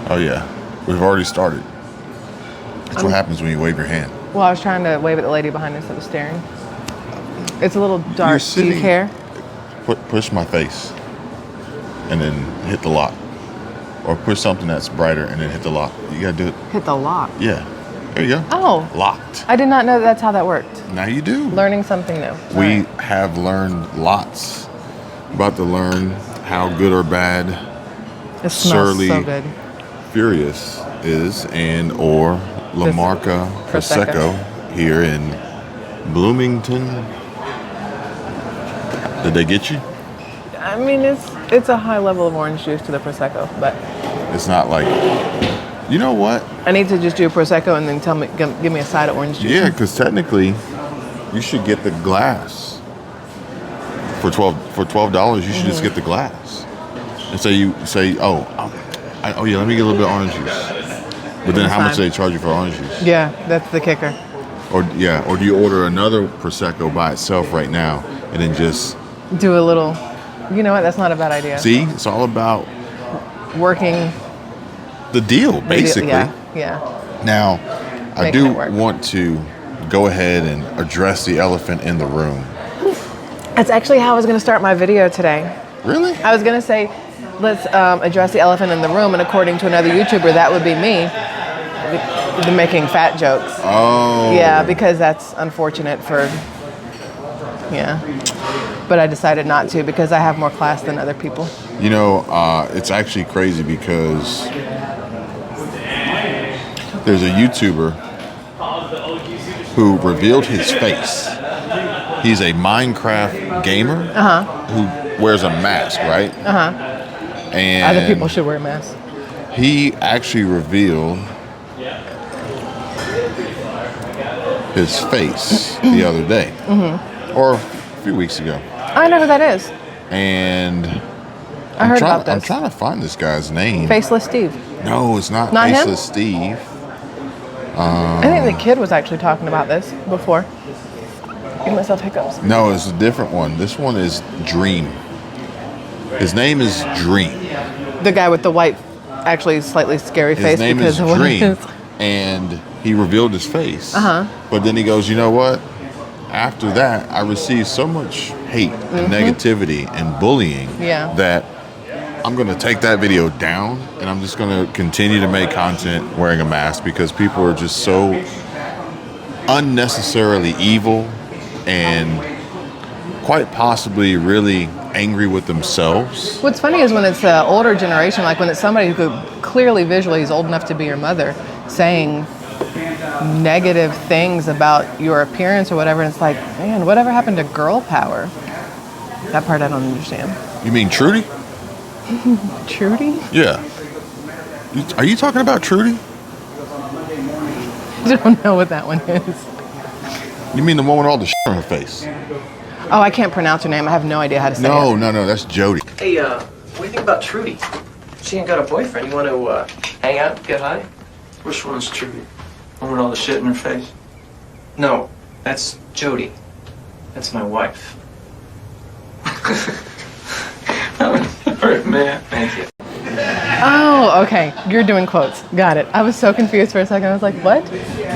Oh, yeah. We've already started. That's what happens when you wave your hand. Well, I was trying to wave at the lady behind us that was staring. It's a little dark. Do you care? Push my face and then hit the lock. Or push something that's brighter and then hit the lock. You gotta do it. Hit the lock? Yeah. There you go. Oh. Locked. I did not know that's how that worked. Now you do. Learning something new. We have learned lots. About to learn how good or bad it smells Surly so good. Furious is and or La Marca Prosecco here in Bloomington. Did they get you? I mean, it's a high level of orange juice to the Prosecco, but it's not like, you know what? I need to just do Prosecco and then give me a side of orange juice. Yeah, because technically, you should get the glass. For $12, you should just get the glass. And so you say, oh yeah, let me get a little bit of orange juice. But then how much do they charge you for orange juice? Yeah, that's the kicker. Or do you order another Prosecco by itself right now and then just do a little, you know what, that's not a bad idea. See, it's all about working the deal, basically. Yeah. Now, I do want to go ahead and address the elephant in the room. That's actually how I was going to start my video today. Really? I was going to say, let's address the elephant in the room, and according to another YouTuber, that would be me making fat jokes. Oh. Yeah, because that's unfortunate for, yeah. But I decided not to because I have more class than other people. You know, it's actually crazy because there's a YouTuber who revealed his face. He's a Minecraft gamer who wears a mask, right? And other people should wear masks. He actually revealed his face the other day, or a few weeks ago. I know who that is. And I heard about this. I'm trying to find this guy's name. Faceless Steve. No, it's not Faceless Steve. I think the kid was actually talking about this before. Give myself hiccups. No, it's a different one. This one is Dream. His name is Dream. The guy with the white, actually slightly scary face. His name is Dream. And he revealed his face. But then he goes, you know what? After that, I received so much hate and negativity and bullying that I'm going to take that video down and I'm just going to continue to make content wearing a mask because people are just so unnecessarily evil and quite possibly really angry with themselves. What's funny is when it's the older generation, like when it's somebody who could clearly visually is old enough to be your mother, saying negative things about your appearance or whatever, and it's like, man, whatever happened to girl power? That part I don't understand. You mean Trudy? Trudy? Yeah. Are you talking about Trudy? I don't know what that one is. You mean the one with all the shit on her face? Oh, I can't pronounce her name. I have no idea how to say it. No, that's Jody. Hey, what do you think about Trudy? She ain't got a boyfriend. You want to hang out, get high? Which one's Trudy? One with all the shit in her face? No, that's Jody. That's my wife. Man, thank you. Oh, okay. You're doing quotes. Got it. I was so confused for a second. I was like, what?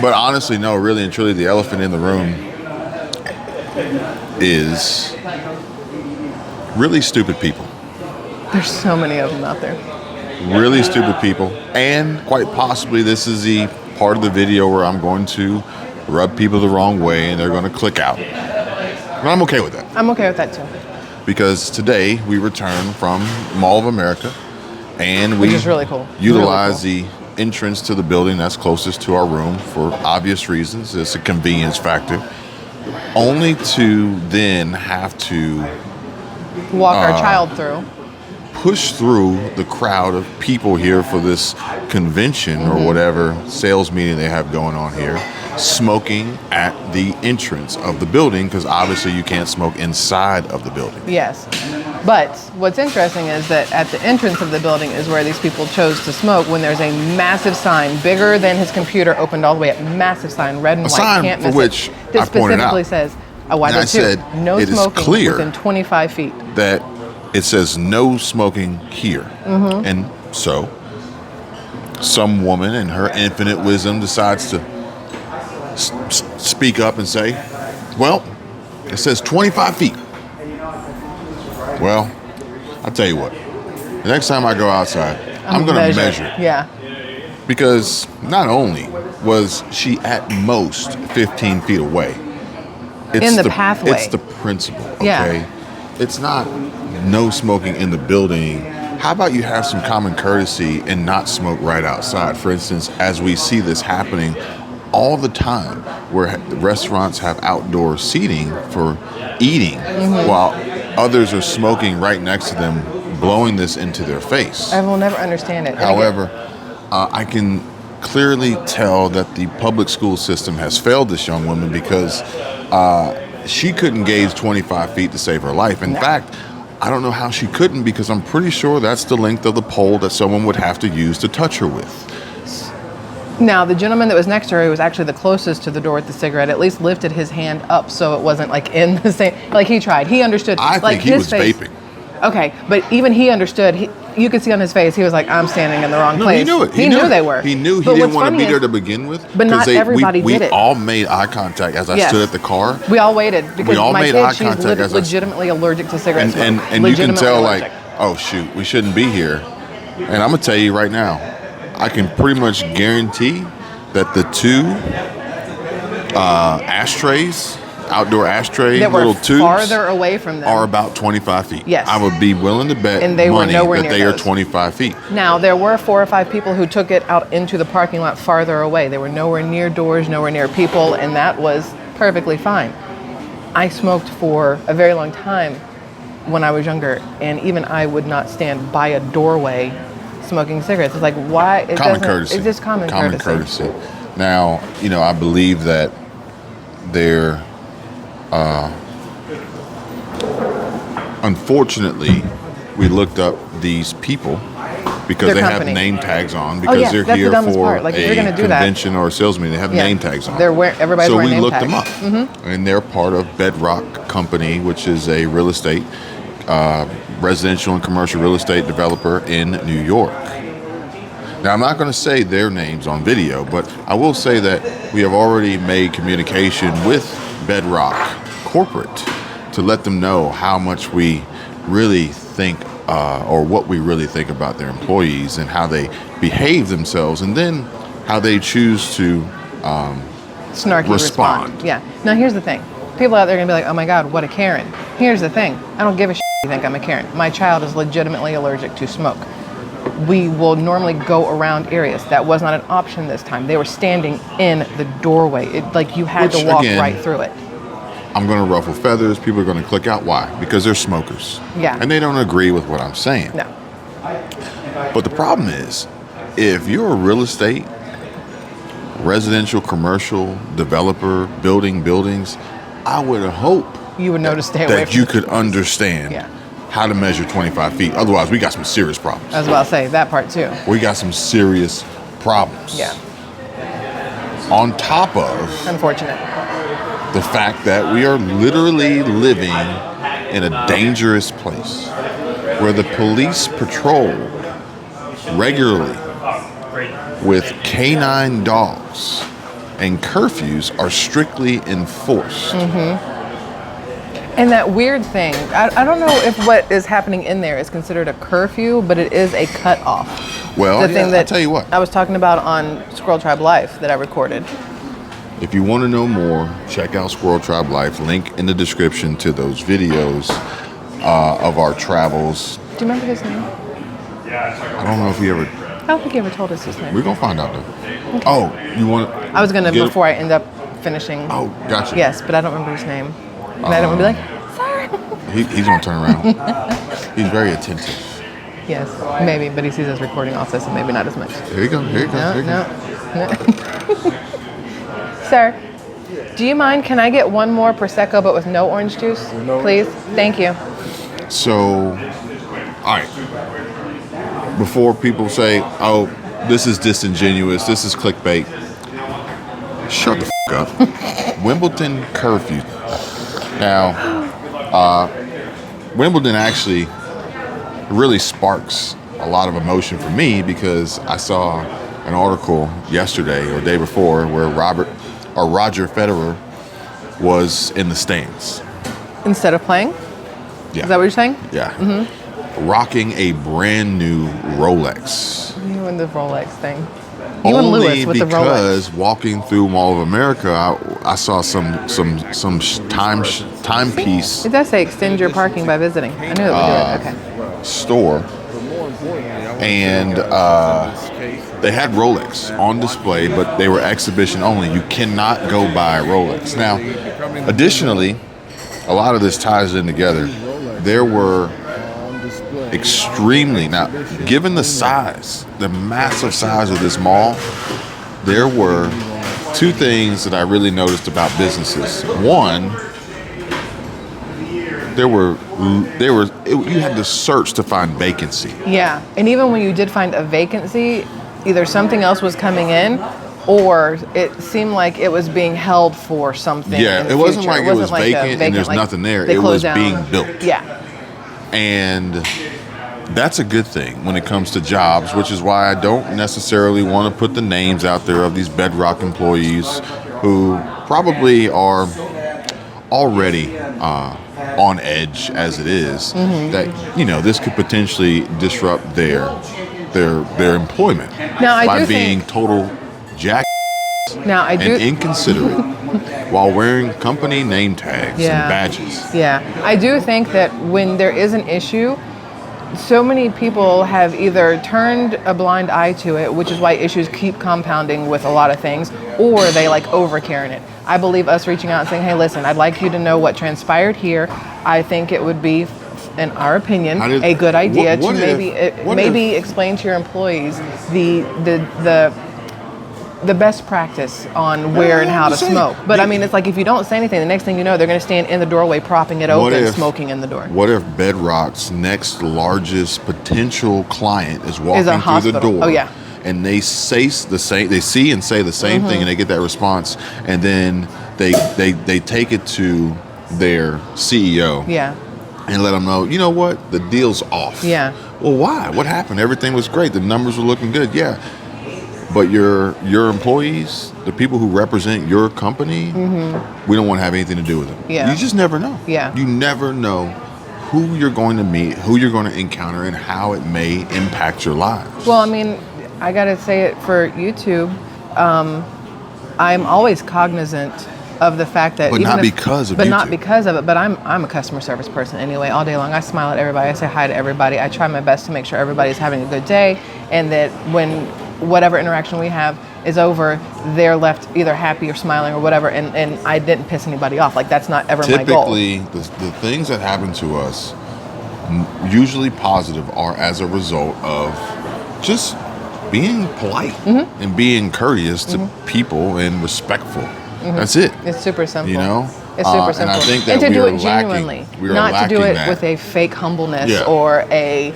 But honestly, no, really and truly, the elephant in the room is really stupid people. There's so many of them out there. Really stupid people. And quite possibly this is the part of the video where I'm going to rub people the wrong way and they're going to click out. But I'm okay with that. I'm okay with that too. Because today we return from Mall of America and which is really cool. Utilize the entrance to the building that's closest to our room for obvious reasons. It's a convenience factor. Only to then have to walk our child through. Push through the crowd of people here for this convention or whatever sales meeting they have going on here, smoking at the entrance of the building because obviously you can't smoke inside of the building. Yes. But what's interesting is that at the entrance of the building is where these people chose to smoke when there's a massive sign, bigger than his computer, opened all the way up, massive sign, red and white, sign can't for miss which it. That I pointed out. specifically says, I said, no it is smoking clear within 25 feet. That it says no smoking here. And so some woman in her infinite wisdom decides to speak up and say, well, it says 25 feet. Well, I'll tell you what. The next time I go outside, I'm going to measure it. Yeah. Because not only was she at most 15 feet away. In the pathway. It's the principle, okay? Yeah. It's not no smoking in the building. How about you have some common courtesy and not smoke right outside? For instance, as we see this happening all the time, where restaurants have outdoor seating for eating, while others are smoking right next to them, blowing this into their face. I will never understand it. However, I can clearly tell that the public school system has failed this young woman because she couldn't gauge 25 feet to save her life. In fact, I don't know how she couldn't, because I'm pretty sure that's the length of the pole that someone would have to use to touch her with. Now, the gentleman that was next to her, who was actually the closest to the door with the cigarette, at least lifted his hand up so it wasn't like in the same, like he tried. He understood. I like think he was face, vaping. Okay, but even he understood. You could see on his face, he was like, I'm standing in the wrong place. He knew it. He knew they were. He knew he But didn't what's want to funny be there is- to begin with. But not everybody we did it. all made eye contact as I Yes. stood at the car. We all waited because all my made kid, eye she's contact as I- legitimately allergic to cigarette smoke. And you can Legitimately tell, allergic. like, oh, shoot, we shouldn't be here. And I'm going to tell you right now, I can pretty much guarantee that the two ashtrays, outdoor ashtray, that were little tubes, farther away from them. are about 25 feet. Yes. I would be willing to bet And they were money nowhere that near they are those. 25 feet. Now, there were 4 or 5 people who took it out into the parking lot farther away. They were nowhere near doors, nowhere near people, and that was perfectly fine. I smoked for a very long time when I was younger, and even I would not stand by a doorway smoking cigarettes. It's like, why? Common courtesy. It's just common courtesy. Now, I believe that there, unfortunately, we looked up these people because Their they company. have name tags on, because yeah, they're that's the here dumbest for part. Like, if you're a gonna do that- convention or a sales meeting. They have Yeah. name tags on. Everybody's so wearing we name looked tags. them up, and they're part of Bedrock Company, which is a real estate, residential and commercial real estate developer in New York. Now, I'm not going to say their names on video, but I will say that we have already made communication with Bedrock Corporate to let them know how much we really think, or what we really think about their employees and how they behave themselves, and then how they choose to Snarky respond. Yeah. Now, here's the thing. People out there are going to be like, oh my God, what a Karen. Here's the thing. I don't give a shit if you think I'm a Karen. My child is legitimately allergic to smoke. We will normally go around areas. That was not an option this time. They were standing in the doorway. You had Which, to walk again, right through it. I'm going to ruffle feathers. People are going to click out. Why? Because they're smokers. Yeah. And they don't agree with what I'm saying. No. But the problem is, if you're a real estate, residential, commercial developer, building buildings, I would hope You would know to stay away that from you the- could understand Yeah. how to measure 25 feet. Otherwise, we got some serious problems. I was about to say that part too. We got some serious problems. Yeah. On top of Unfortunate. the fact that we are literally living in a dangerous place where the police patrol regularly with canine dogs, and curfews are strictly enforced. And that weird thing, I don't know if what is happening in there is considered a curfew, but it is a cutoff. Well, The thing I'll that tell you what. I was talking about on Squirrel Tribe Life that I recorded. If you want to know more, check out Squirrel Tribe Life. Link in the description to those videos of our travels. Do you remember his name? I don't know if we ever. I don't think he ever told us his name. We're gonna find out though. Oh, you want? I was gonna get it? before I end up finishing. Oh, gotcha. Yes, but I don't remember his name. And I don't want to be like, sorry. He's gonna turn around. He's very attentive. Yes, maybe, but he sees us recording also, so maybe not as much. Here you go. Here you go. No, Here you no. go. Sir, do you mind? Can I get one more Prosecco but with no orange juice? Please? Thank you. So, all right. Before people say, "Oh, this is disingenuous. This is clickbait," shut the f*** up. Wimbledon curfew. Now, Wimbledon actually really sparks a lot of emotion for me because I saw an article yesterday or day before where Roger Federer was in the stands. Instead of playing? Yeah. Is that what you're saying? Yeah. Mm-hmm. Rocking a brand new Rolex. You and the Rolex thing. You and Only Lewis with the Rolex. because walking through Mall of America, I saw some timepiece. It does say extend your parking by visiting. I knew it would do it. Okay. Store, and they had Rolex on display, but they were exhibition only. You cannot go buy Rolex. Now, additionally, a lot of this ties in together. There were extremely, now, given the size, the massive size of this mall, there were two things that I really noticed about businesses. One, you had to search to find vacancy. Yeah, and even when you did find a vacancy, either something else was coming in, or it seemed like it was being held for something. Yeah, it wasn't like it was vacant and there's nothing there. It was being built. Yeah. And that's a good thing when it comes to jobs, which is why I don't necessarily want to put the names out there of these Bedrock employees who probably are already on edge as it is, that this could potentially disrupt their employment by being total jack and inconsiderate while wearing company name tags and badges. Yeah, I do think that when there is an issue, so many people have either turned a blind eye to it, which is why issues keep compounding with a lot of things, or they overcare in it. I believe us reaching out and saying, hey, listen, I'd like you to know what transpired here. I think it would be, in our opinion, a good idea to maybe explain to your employees the best practice on where and how to smoke. But I mean, it's like if you don't say anything, the next thing you know, they're going to stand in the doorway propping it open, smoking in the door. What if Bedrock's next largest potential client is walking through the door? Oh, yeah. And they say the same, they see and say the same thing, and they get that response, and then they take it to their CEO. Yeah. And let them know, you know what, the deal's off. Yeah. Well, why? What happened? Everything was great. The numbers were looking good. Yeah. But your employees, the people who represent your company, we don't want to have anything to do with them. Yeah. You just never know. Yeah. You never know who you're going to meet, who you're going to encounter, and how it may impact your lives. Well, I mean, I got to say it for YouTube. I'm always cognizant of the fact that But not because of it. But I'm a customer service person anyway, all day long. I smile at everybody. I say hi to everybody. I try my best to make sure everybody's having a good day, and that when whatever interaction we have is over, they're left either happy or smiling or whatever, and I didn't piss anybody off. That's not ever my goal. Typically, the things that happen to us, usually positive, are as a result of just being polite and being courteous to people and respectful. That's it. It's super simple. It's super simple. And I think that and to do we it are genuinely, lacking, not to do it that. with a fake humbleness Yeah. or a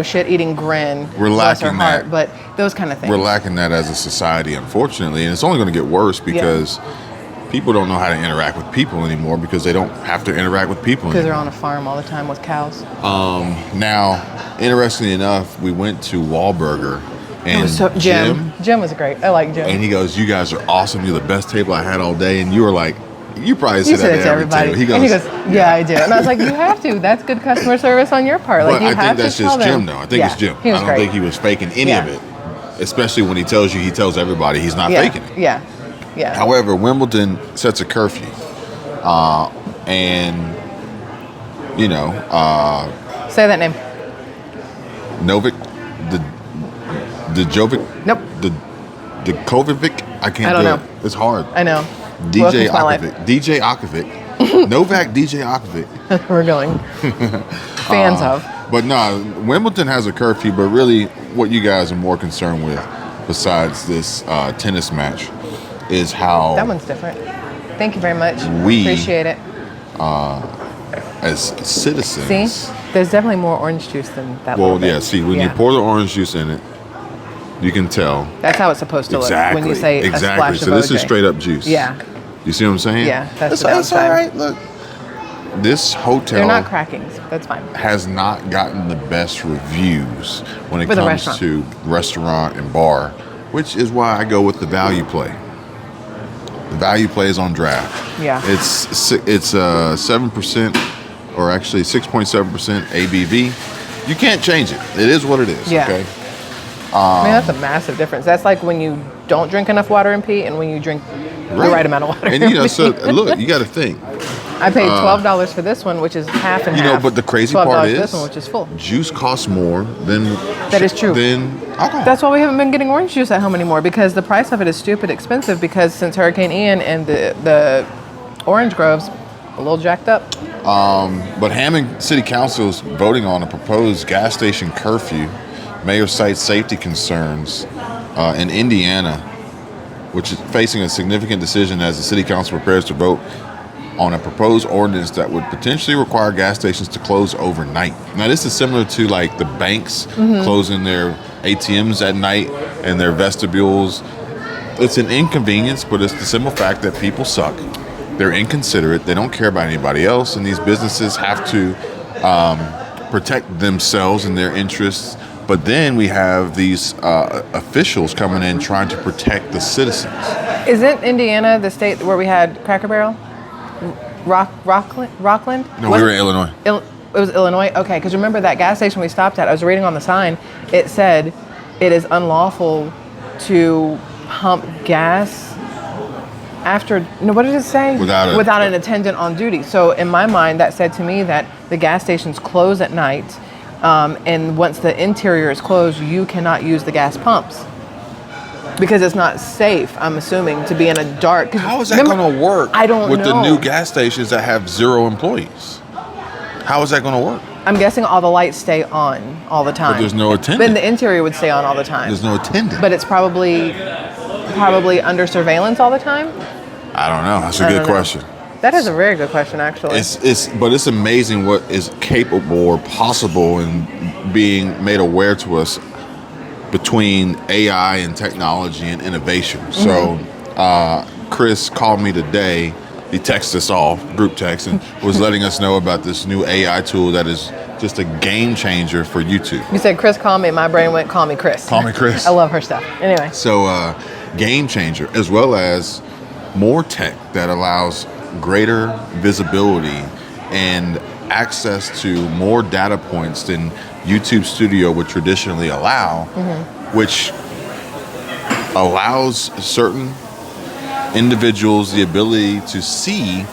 shit-eating grin. We're bless her lacking heart, that. but those kind of things. We're lacking that as a society, unfortunately, and it's only going to get worse because people don't know how to interact with people anymore because they don't have to interact with people because anymore. they're on a farm all the time with cows. Now, interestingly enough, we went to Wahlburger, and Jim was great. I like Jim. And he goes, "You guys are awesome. You're the best table I had all day." And you were like, "You probably say that to everybody." He goes, "Yeah, I do." And I was like, "You have to. That's good customer service on your part. But you I think that's just Jim, though. I think it's Jim. I don't think he was faking any of it. Especially when he tells everybody he's not faking it. Yeah. However, Wimbledon sets a curfew, and say that name. Novik, the Jovic. Nope. The Kovacic. I can't do know. it. It's hard. I know. DJ Okovic. Novak DJ Okovic. We're going. Fans of. But no, Wimbledon has a curfew, but really what you guys are more concerned with, besides this tennis match, is how... That one's different. Thank you very much. We appreciate it. As citizens... See? There's definitely more orange juice than that. Well, yeah, see, when you pour the orange juice in it, you can tell. That's how it's supposed to look when you say a splash of So this OJ. is straight up juice. Yeah. You see what I'm saying? Yeah, that's all right. Look, this hotel... They're not cracking. That's fine. ...has not gotten the best reviews when it comes to restaurant and bar which is why I go with the value play. The value play is on draft. Yeah. It's 7%, or actually 6.7% ABV. You can't change it. It is what it is. Yeah. Okay. I mean, that's a massive difference. That's like when you don't drink enough water and pee, and when you drink the right amount of water. And so look, you got to think. I paid $12 for this one, which is half and half. But the crazy $12 part for is this one, which is full. Juice costs more than That is true. Than alcohol. That's why we haven't been getting orange juice at home anymore, because the price of it is stupid expensive, because since Hurricane Ian and the orange groves a little jacked up. But Hammond City Council is voting on a proposed gas station curfew. Mayor cites safety concerns in Indiana, which is facing a significant decision as the city council prepares to vote on a proposed ordinance that would potentially require gas stations to close overnight. Now, this is similar to like the banks closing their ATMs at night and their vestibules. It's an inconvenience, but it's the simple fact that people suck. They're inconsiderate. They don't care about anybody else, and these businesses have to protect themselves and their interests. But then we have these officials coming in trying to protect the citizens. Isn't Indiana the state where we had Cracker Barrel? Rockland? No, we were in Illinois. It was Illinois? Okay, because remember that gas station we stopped at, I was reading on the sign, it said it is unlawful to pump gas after, no, what did it say? Without an attendant on duty. So in my mind, that said to me that the gas stations close at night, and once the interior is closed, you cannot use the gas pumps. Because it's not safe, I'm assuming, to be in a dark. How is that going to work? I don't with know. the new gas stations that have 0 employees? How is that going to work? I'm guessing all the lights stay on all the time. But there's no attendant. Then the interior would stay on all the time. There's no attendant. But it's probably under surveillance all the time? I don't know. That's a good question. That is a very good question, actually. But it's amazing what is capable or possible and being made aware to us between AI and technology and innovation. So Chris called me today. He texted us all, group text, and was letting us know about this new AI tool that is just a game changer for YouTube. You said Chris call me, my brain went call me Chris. Call me Chris. I love her stuff. Anyway. So game changer, as well as more tech that allows greater visibility and access to more data points than YouTube Studio would traditionally allow, which allows certain individuals the ability to see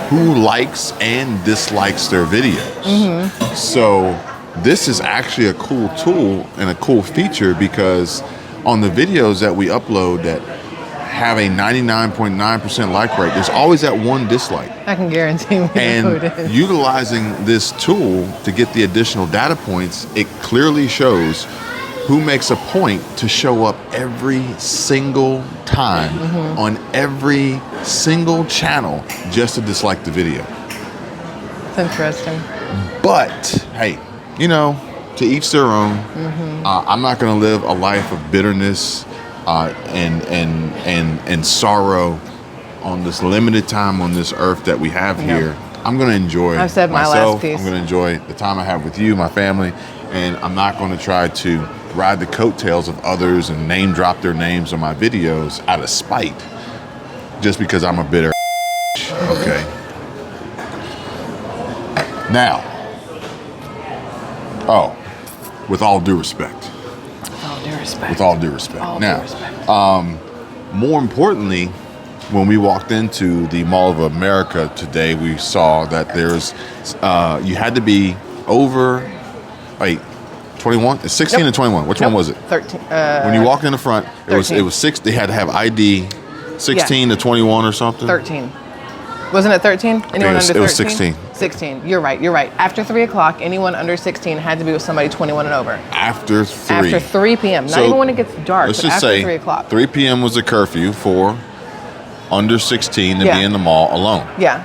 who likes and dislikes their videos. So this is actually a cool tool and a cool feature, because on the videos that we upload that have a 99.9% like rate, there's always that one dislike. I can guarantee me who it And is. utilizing this tool to get the additional data points, it clearly shows who makes a point to show up every single time on every single channel just to dislike the video. It's interesting. But hey, to each their own. I'm not going to live a life of bitterness and sorrow on this limited time on this earth that we have here. I'm going to enjoy I've said my myself. last piece. I'm going to enjoy the time I have with you, my family, and I'm not going to try to ride the coattails of others and name drop their names on my videos out of spite just because I'm a bitter okay. Now, with all due respect. With all due respect. More importantly, when we walked into the Mall of America today, we saw that there's, you had to be over, 21? It's 16 and 21. Which one was it? 13. When you walked in the front, it was 6. They had to have ID 16 to 21 or something. 13. Wasn't it 13? Anyone under 13? It was 16. 16. You're right. After 3 o'clock, anyone under 16 had to be with somebody 21 and over. After 3. After 3 p.m. Not even when it gets dark, Let's but just after say 3 o'clock. 3 p.m. was the curfew for under 16 to be in the mall alone. Yeah.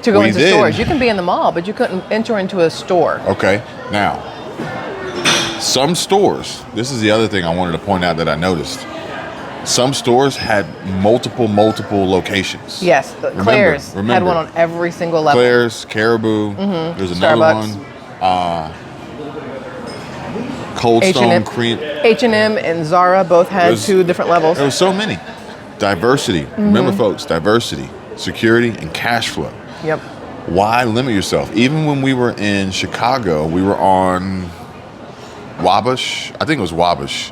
To go into then- stores. You can be in the mall, but you couldn't enter into a store. Okay. Now, some stores, this is the other thing I wanted to point out that I noticed. Some stores had multiple locations. Yes. Claire's had one on every single level. Claire's, Caribou. There's another Starbucks. one. Cold Stone Cream. H&M and Zara both had 2 different levels. There was so many. Diversity. Remember, folks, diversity, security, and cash flow. Yep. Why limit yourself? Even when we were in Chicago, we were on Wabash. I think it was Wabash.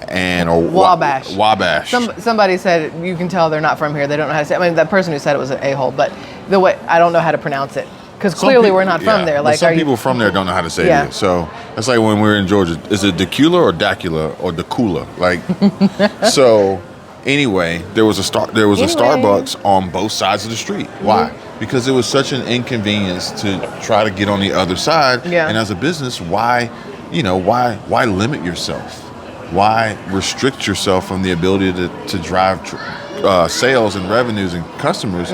Or Wabash. Wabash. Somebody said, you can tell they're not from here. They don't know how to say it. I mean, that person who said it was an a-hole, but the way, I don't know how to pronounce it. Because clearly we're not from there. Like, some people from there don't know how to say it either. So that's like when we were in Georgia. Is it Decula or Dacula or Decula? Like, so anyway, there was a Starbucks on both sides of the street. Why? Because it was such an inconvenience to try to get on the other side. Yeah. And as a business, why limit yourself? Why restrict yourself from the ability to drive sales and revenues and customers?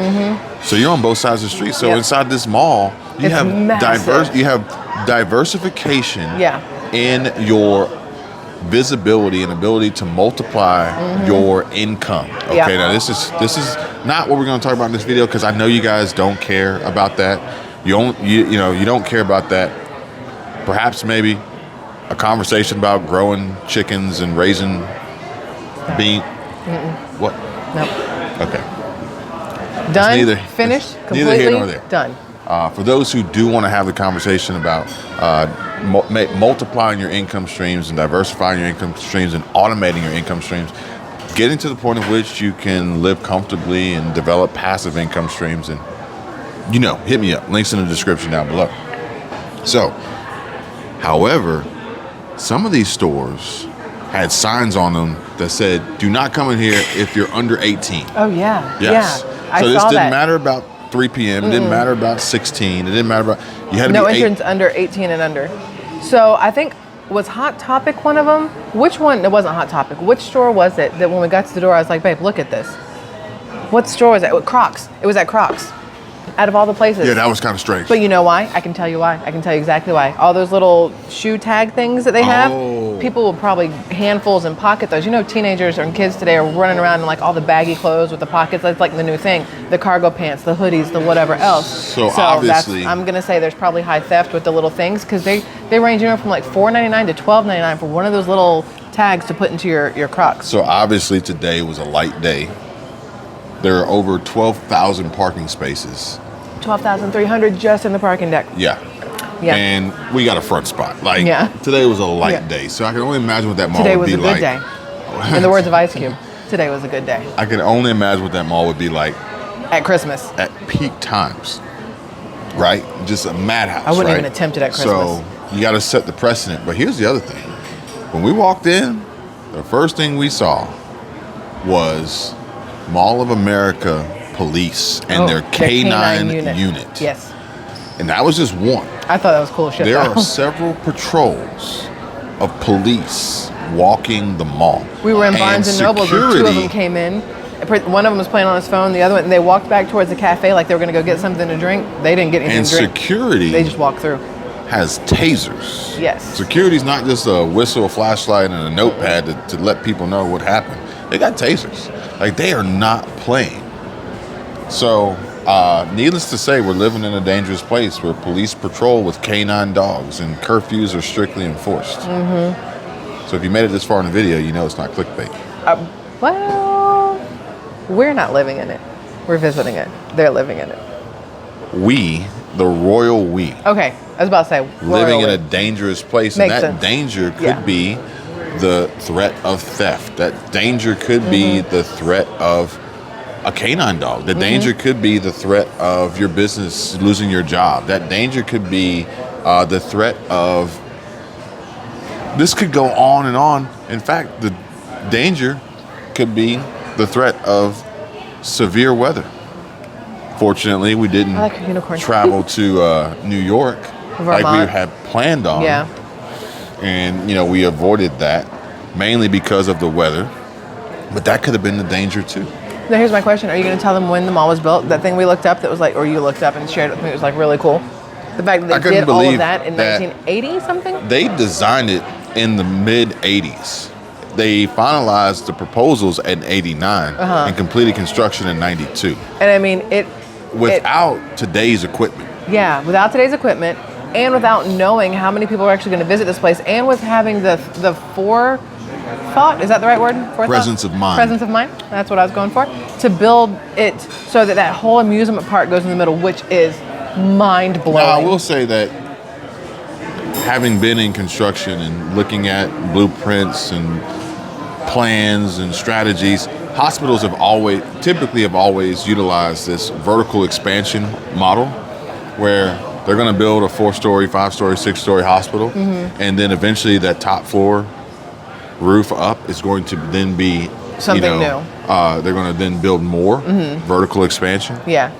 So you're on both sides of the street. So inside this mall, you have diversification in your visibility and ability to multiply your income. Okay, now this is not what we're going to talk about in this video, because I know you guys don't care about that. You don't care about that. Perhaps maybe a conversation about growing chickens and raising beans. What? Nope. Okay. Done. Finished. Completely. Neither here nor there. Done. For those who do want to have the conversation about multiplying your income streams and diversifying your income streams and automating your income streams, getting to the point at which you can live comfortably and develop passive income streams, and hit me up. Links in the description down below. So, however, some of these stores had signs on them that said, "Do not come in here if you're under 18." Oh yeah. Yes. Yeah. So this didn't matter about 3 p.m. It didn't matter about 16. It didn't matter about, you had to no be entrance under 18 and under. So I think, was Hot Topic one of them? Which one? It wasn't Hot Topic. Which store was it that when we got to the door, I was like, babe, look at this. What store was it? Crocs. It was at Crocs. Out of all the places. Yeah, that was kind of strange. But you know why? I can tell you why. I can tell you exactly why. All those little shoe tag things that they have, people will probably handfuls and pocket those. Teenagers and kids today are running around in like all the baggy clothes with the pockets. That's like the new thing. The cargo pants, the hoodies, the whatever else. So obviously, I'm going to say there's probably high theft with the little things, because they range from like $4.99 to $12.99 for one of those little tags to put into your Crocs. So obviously today was a light day. There are over 12,000 parking spaces. 12,300 just in the parking deck. Yeah. And we got a front spot. Today was a light day. So I can only imagine what that mall would be like. Today was a good day. In the words of Ice Cube, today was a good day. I can only imagine what that mall would be like. At Christmas. At peak times. Right? Just a madhouse. I wouldn't even attempt it at Christmas. So you got to set the precedent. But here's the other thing. When we walked in, the first thing we saw was Mall of America police and their K9 unit. Yes. And that was just one. I thought that was cool shit. There are several patrols of police walking the mall. We were in Barnes and Noble, and 2 of them came in. One of them was playing on his phone, the other one, and they walked back towards the cafe like they were going to go get something to drink. They didn't get anything to drink. And security, they just walked through, has tasers. Yes. Security's not just a whistle, a flashlight, and a notepad to let people know what happened. They got tasers. Like, they are not playing. So, needless to say, we're living in a dangerous place where police patrol with canine dogs and curfews are strictly enforced. So if you made it this far in the video, you know it's not clickbait. Well, we're not living in it. We're visiting it. They're living in it. We, the royal we. Okay, I was about to say. Living in a dangerous place. Makes and that sense. danger could be the threat of theft. That danger could be the threat of a canine dog. The danger could be the threat of your business losing your job. That danger could be the threat of, this could go on and on. In fact, the danger could be the threat of severe weather. Fortunately, we didn't travel to New York like we had planned on. Yeah. And, we avoided that mainly because of the weather. But that could have been the danger too. Now here's my question. Are you going to tell them when the mall was built? That thing we looked up that was like, or you looked up and shared it with me, it was like really cool. The fact that they did all of that in 1980 something? They designed it in the mid 80s. They finalized the proposals in 89 and completed construction in 92. And I mean, without today's equipment. Yeah, without today's equipment, and without knowing how many people are actually going to visit this place, and with having the forethought, is that the right word? Forethought? Presence of mind. Presence of mind. That's what I was going for. To build it so that that whole amusement park goes in the middle, which is mind blowing. Now, I will say that having been in construction and looking at blueprints and plans and strategies, hospitals typically have always utilized this vertical expansion model where they're going to build a 4-story, 5-story, 6-story hospital, and then eventually that top floor roof up is going to then be something new. They're going to then build more vertical expansion. Yeah.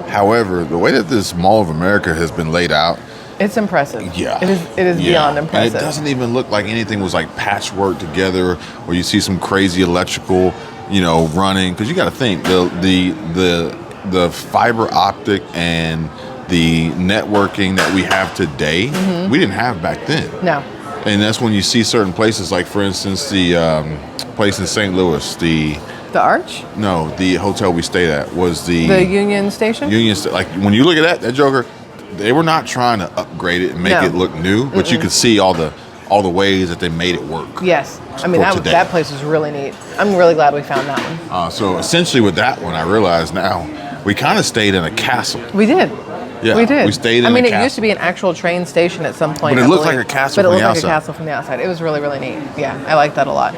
However, the way that this Mall of America has been laid out, it's impressive. Yeah. It is beyond impressive. And it doesn't even look like anything was like patchwork together, or you see some crazy electrical, running. Because you got to think the fiber optic and the networking that we have today, we didn't have back then. No. And that's when you see certain places, like for instance, the place in St. Louis, the Arch? No, the hotel we stayed at was the Union Station. Like when you look at that joker, they were not trying to upgrade it and make it look new, but you could see all the ways that they made it work. Yes, I mean that place was really neat. I'm really glad we found that one. So essentially, with that one, I realized now we kind of stayed in a castle. We did. Yeah, we did. We stayed in a castle. I mean, it used to be an actual train station at some point. But it looked like a castle from the outside. But it looked like a castle from the outside. It was really, really neat. Yeah, I like that a lot.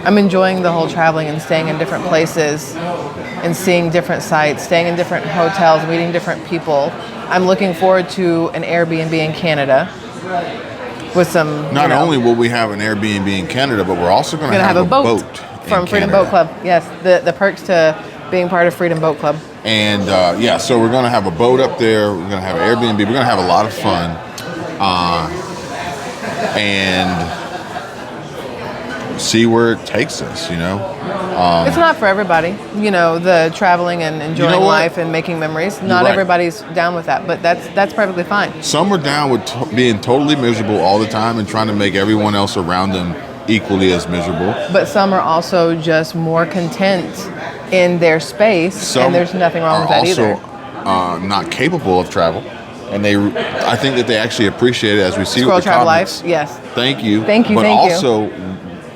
I'm enjoying the whole traveling and staying in different places and seeing different sites, staying in different hotels, meeting different people. I'm looking forward to an Airbnb in Canada with some... Not only will we have an Airbnb in Canada, but we're also going to have a boat from Freedom Boat Club. Yes, the perks to being part of Freedom Boat Club. And so we're going to have a boat up there. We're going to have an Airbnb. We're going to have a lot of fun. And see where it takes us, it's not for everybody, the traveling and enjoying life and making memories. Not everybody's down with that, but that's perfectly fine. Some are down with being totally miserable all the time and trying to make everyone else around them equally as miserable. But some are also just more content in their space, and there's nothing wrong with that either. Also, not capable of travel. And I think that they actually appreciate it, as we see with the SquirrelTribe comments. Life, yes. Thank you. Thank you. But also,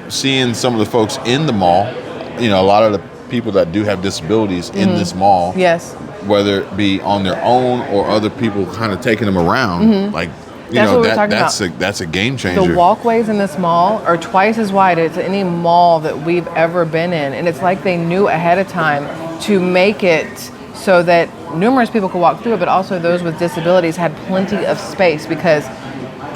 seeing some of the folks in the mall, a lot of the people that do have disabilities in this mall, yes, whether it be on their own or other people kind of taking them around, that's a game changer. The walkways in this mall are twice as wide as any mall that we've ever been in, and it's like they knew ahead of time to make it so that numerous people could walk through it, but also those with disabilities had plenty of space, because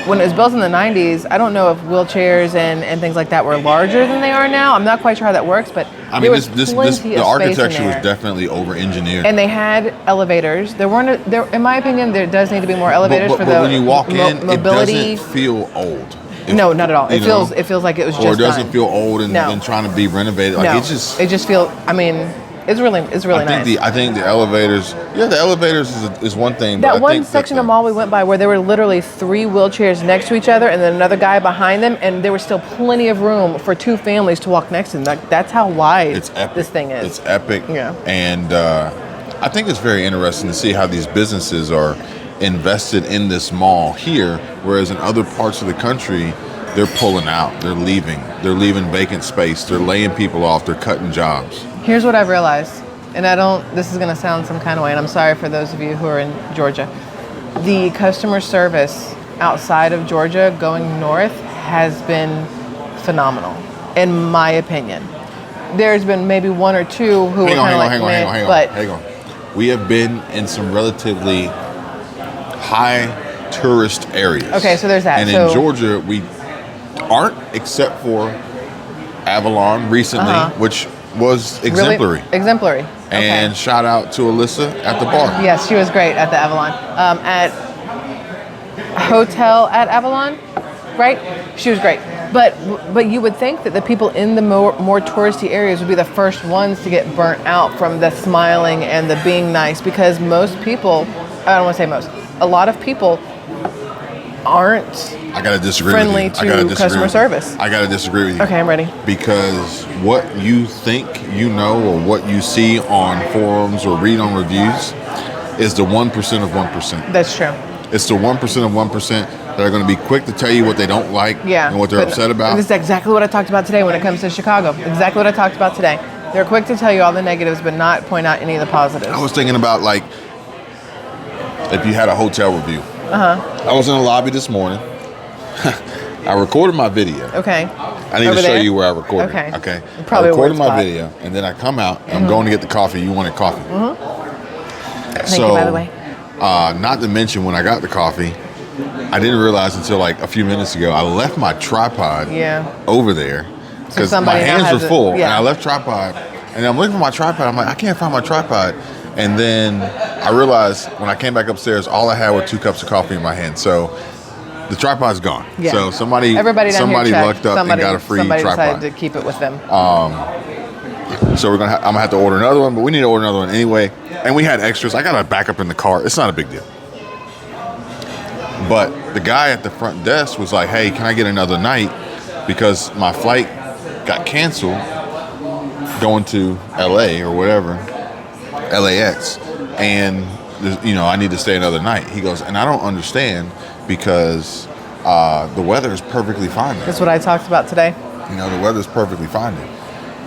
when it was built in the 90s, I don't know if wheelchairs and things like that were larger than they are now. I'm not quite sure how that works, but there was plenty of space in there. The architecture was definitely over-engineered. And they had elevators. There weren't, in my opinion, there does need to be more elevators for the when you walk in, mobility. It doesn't feel old. No, not at all. It feels like it was just Or it doesn't done. feel old and trying to be renovated. Like it just feels. I mean, it's really nice. I think the elevators. Yeah, the elevators is one thing. That one section of mall we went by where there were literally 3 wheelchairs next to each other, and then another guy behind them, and there was still plenty of room for 2 families to walk next to them. Like, that's how wide this thing is. It's epic. Yeah. And I think it's very interesting to see how these businesses are invested in this mall here, whereas in other parts of the country, they're pulling out. They're leaving vacant space. They're laying people off. They're cutting jobs. Here's what I've realized, and this is going to sound some kind of way, and I'm sorry for those of you who are in Georgia. The customer service outside of Georgia going north has been phenomenal, in my opinion. There's been maybe 1 or 2 who were kind of like, hang on. We have been in some relatively high tourist areas. Okay, so there's that. And in Georgia, we aren't, except for Avalon recently, which was exemplary. Really? Exemplary. And shout out to Alyssa at the bar. Yes, she was great at the Avalon. At Hotel at Avalon, right? She was great. But you would think that the people in the more touristy areas would be the first ones to get burnt out from the smiling and the being nice, because most people, I don't want to say most, a lot of people aren't friendly to customer service. I gotta disagree with you. Okay, I'm ready. Because what you think you know, or what you see on forums or read on reviews, is the 1% of 1%. That's true. It's the 1% of 1% that are going to be quick to tell you what they don't like and what they're upset about. This is exactly what I talked about today when it comes to Chicago. Exactly what I talked about today. They're quick to tell you all the negatives, but not point out any of the positives. I was thinking about, like, if you had a hotel review. I was in the lobby this morning. I recorded my video. Okay. I need to show you where I recorded. Okay. Probably I recorded my video, and then I come out, and I'm going to get the coffee. You wanted coffee. Thank you, by the way. Not to mention, when I got the coffee, I didn't realize until like a few minutes ago, I left my tripod over there because my hands were full, and I left tripod, and I'm looking for my tripod. I'm like, I can't find my tripod. And then I realized when I came back upstairs, all I had were 2 cups of coffee in my hand. So the tripod's gone. Yeah. So somebody lucked up and got a free tripod. Somebody decided to keep it with them. So I'm gonna have to order another one, but we need to order another one anyway. And we had extras. I got a backup in the car. It's not a big deal. But the guy at the front desk was like, "Hey, can I get another night? Because my flight got canceled going to LA or whatever, LAX, and I need to stay another night." He goes, "And I don't understand because the weather is perfectly fine there." That's what I talked about today. The weather's perfectly fine there.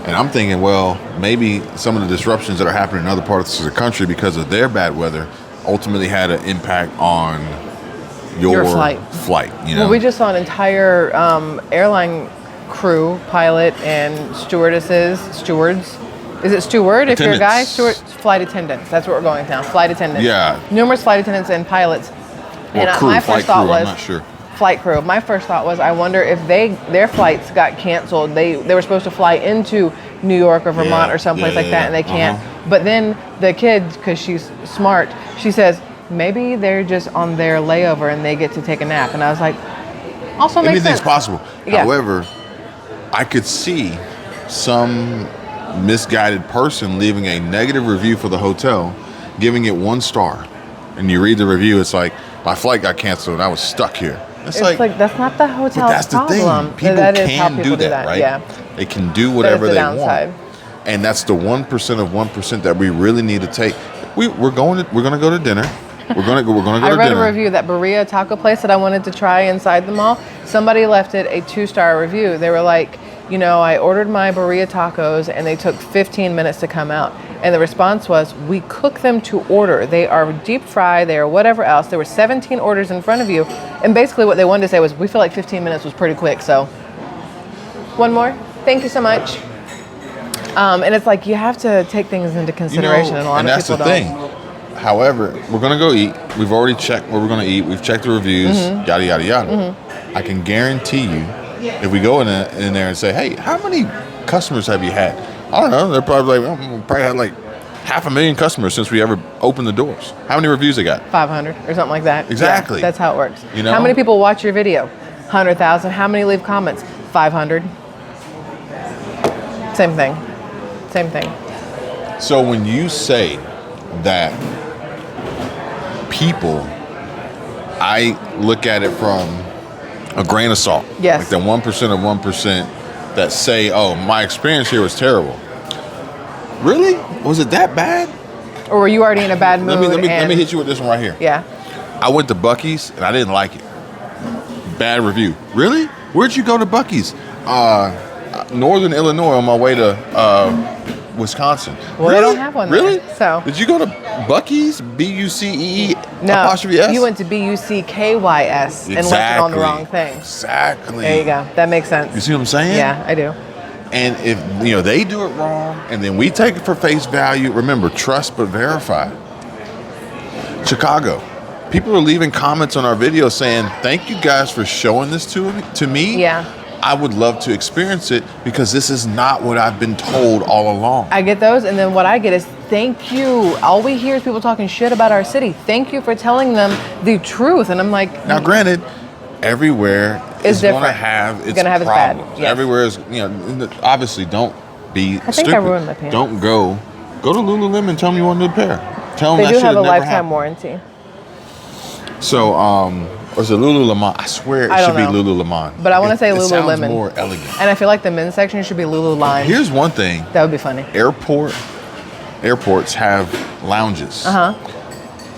And I'm thinking, well, maybe some of the disruptions that are happening in other parts of the country because of their bad weather ultimately had an impact on your flight. Well, we just saw an entire airline crew, pilot and stewards. Is it steward if you're a guy? Steward, flight attendants. That's what we're going with now. Flight attendants. Yeah. Numerous flight attendants and pilots. Or and crew, my first thought was, I'm not sure. Flight crew. My first thought was, I wonder if their flights got canceled. They were supposed to fly into New York or Vermont or someplace like that, and they can't. But then the kid, because she's smart, she says, maybe they're just on their layover and they get to take a nap. And I was like, also makes sense. Anything's possible. Yeah. However, I could see some misguided person leaving a negative review for the hotel, giving it 1 star. And you read the review, it's like, my flight got canceled and I was stuck here. It's like that's not the hotel's problem. But that's the thing. People can do that, right? Yeah. They can do whatever they want. And that's the 1% of 1% that we really need to take. We're going to go to dinner. We're going to go to dinner. I read a review, that burrito taco place that I wanted to try inside the mall. Somebody left it a 2-star review. They were like, I ordered my burrito tacos and they took 15 minutes to come out. And the response was, we cook them to order. They are deep fried, they are whatever else. There were 17 orders in front of you. And basically what they wanted to say was, we feel like 15 minutes was pretty quick. So, one more. Thank you so much. And it's like, you have to take things into consideration. And a lot of people don't. And that's the thing. However, we're going to go eat. We've already checked where we're going to eat. We've checked the reviews, yada, yada, yada. I can guarantee you, if we go in there and say, hey, how many customers have you had? I don't know. They're probably like, we probably had like 500,000 customers since we ever opened the doors. How many reviews they got? 500 or something like that. Exactly. Yeah, that's how it works. How many people watch your video? 100,000. How many leave comments? 500. Same thing. So when you say that people, I look at it from a grain of salt. Yes. Like the 1% of 1% that say, oh, my experience here was terrible. Really? Was it that bad? Or were you already in a bad mood? Let me hit you with this one right here. Yeah. I went to Buc-ee's and I didn't like it. Bad review. Really? Where'd you go to Buc-ee's? Northern Illinois on my way to Wisconsin. Well, really? They don't have one there. Really? So. Did you go to Buc-ee's? B-U-C-E-E no, apostrophe S? You went to B-U-C-K-Y-S and left on the wrong thing. Exactly. There you go. That makes sense. You see what I'm saying? Yeah, I do. And if they do it wrong and then we take it for face value, remember, trust but verify. Chicago. People are leaving comments on our video saying, thank you guys for showing this to me. Yeah. I would love to experience it because this is not what I've been told all along. I get those, and then what I get is, thank you. All we hear is people talking shit about our city. Thank you for telling them the truth. And I'm like... Now, granted, everywhere is going to have its problems. Yes. Everywhere is, obviously don't be stupid. I think I ruined my pants. Don't go to Lululemon and tell them you want a new pair. Tell them they that do have a lifetime happened. warranty. So, or is it Lululemon? I swear it should be Lululemon. But I want to say Lululemon. It sounds more elegant. And I feel like the men's section should be Lululine. Here's one thing. That would be funny. Airports have lounges.